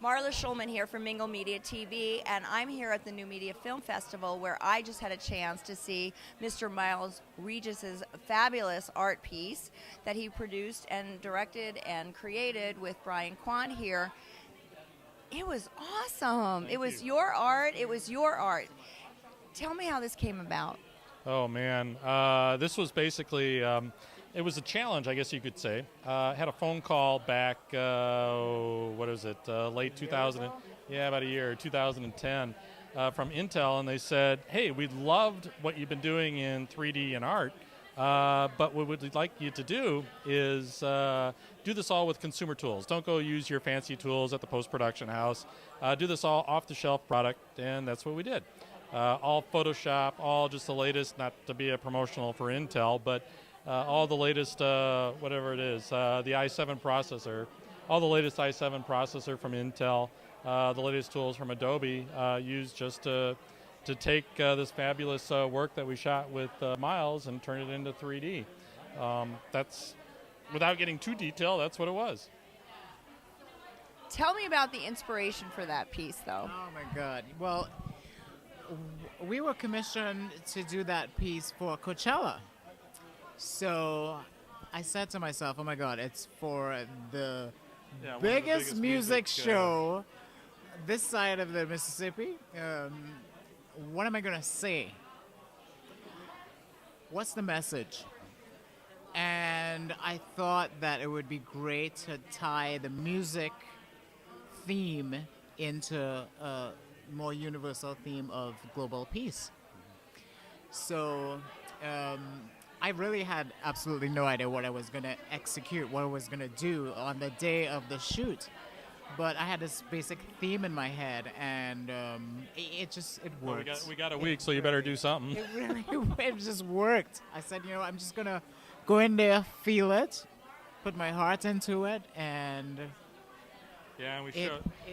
Marla Schulman here from Mingle Media TV, and I'm here at the New Media Film Festival where I just had a chance to see Mr. Miles Regis's fabulous art piece that he produced and directed and created with Brian Kwan here. It was awesome. It was your art. It was your art. Tell me how this came about. Oh, man. This was basically, it was a challenge, I guess you could say. Had a phone call back, late 2000, about a year, 2010, from Intel, and they said, hey, we loved what you've been doing in 3D and art, but what we'd like you to do is do this all with consumer tools. Don't go use your fancy tools at the post-production house. Do this all off-the-shelf product, and that's what we did. All Photoshop, all just the latest, not to be a promotional for Intel, but all the latest, whatever it is, the i7 processor, all the latest i7 processor from Intel, the latest tools from Adobe used just to take this fabulous work that we shot with Miles and turn it into 3D. That's, without getting too detailed, that's what it was. Tell me about the inspiration for that piece, though. Oh, my God. Well, we were commissioned to do that piece for Coachella. So I said to myself, oh my God, it's for the biggest music show this side of the Mississippi. What am I going to say? What's the message? And I thought that it would be great to tie the music theme into a more universal theme of global peace. So I really had absolutely no idea what I was going to execute, what I was going to do on the day of the shoot. But I had this basic theme in my head, and it worked. Well, we got a week, so you better do something. It just worked. I said, I'm just going to go in there, feel it, put my heart into it, and... Yeah, and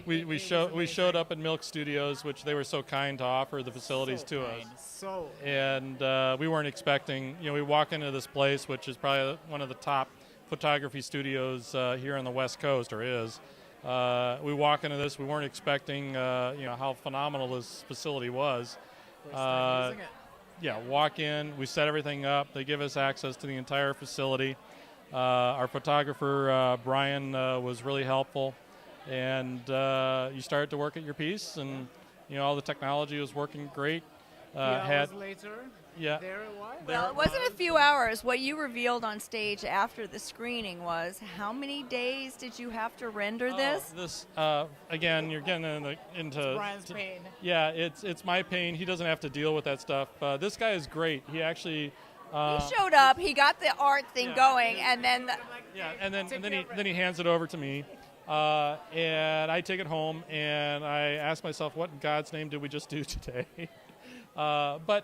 we showed up at Milk Studios, which they were so kind to offer the facilities to us. And we weren't expecting, we walk into this place, which is probably one of the top photography studios here on the West Coast, or is. We walk into this, we weren't expecting, how phenomenal this facility was. Walk in, we set everything up. They give us access to the entire facility. Our photographer, Brian, was really helpful. And you started to work at your piece, and all the technology was working great. Hours later, there it was. Well, it wasn't a few hours. What you revealed on stage after the screening was, how many days did you have to render this? This again, you're getting into Brian's pain. Yeah, it's my pain. He doesn't have to deal with that stuff. This guy is great. He actually. He showed up. He got the art thing going, and then. Then he hands it over to me. And I take it home, and I ask myself, what in God's name did we just do today? But,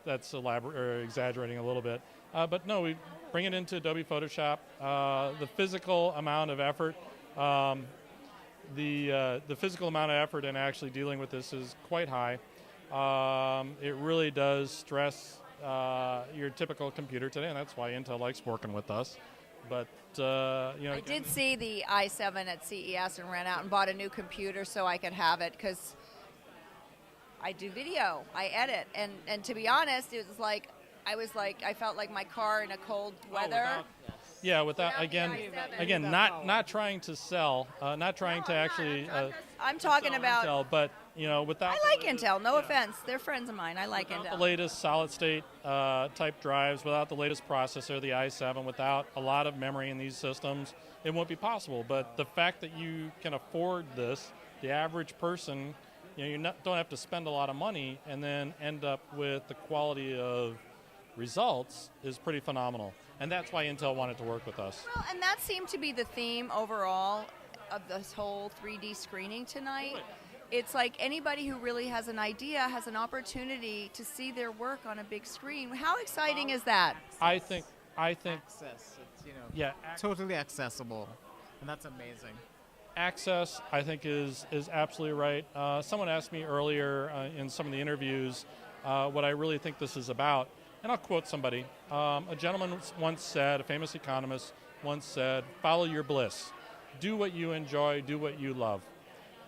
that's elaborate or exaggerating a little bit. But no, we bring it into Adobe Photoshop. The physical amount of effort, the physical amount of effort in actually dealing with this is quite high. It really does stress your typical computer today, and that's why Intel likes working with us. But, I did see the i7 at CES and ran out and bought a new computer so I could have it, because I do video, I edit, and to be honest, it was like, I felt like my car in a cold weather. Again, not trying to sell, not trying to actually. I'm talking about Intel, but without. I like Intel. No offense, they're friends of mine. I like Intel. Without the latest solid-state type drives, without the latest processor, the i7, without a lot of memory in these systems, it won't be possible. But the fact that you can afford this, the average person, don't have to spend a lot of money and then end up with the quality of results is pretty phenomenal. And that's why Intel wanted to work with us. Well, and that seemed to be the theme overall of this whole 3D screening tonight. Right. It's like anybody who really has an idea has an opportunity to see their work on a big screen. How exciting is that? I think access. It's, totally accessible, and that's amazing. Access, I think, is absolutely right. Someone asked me earlier in some of the interviews what I really think this is about. And I'll quote somebody. A gentleman once said, a famous economist once said, follow your bliss. Do what you enjoy, do what you love.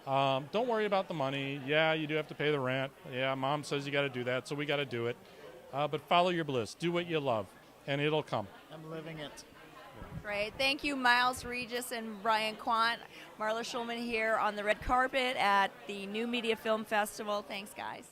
Don't worry about the money. Yeah, you do have to pay the rent. Yeah, mom says you got to do that, so we got to do it. But follow your bliss. Do what you love, and it'll come. I'm living it. Great. Thank you, Miles Regis and Brian Quant. Marla Schulman here on the red carpet at the New Media Film Festival. Thanks, guys.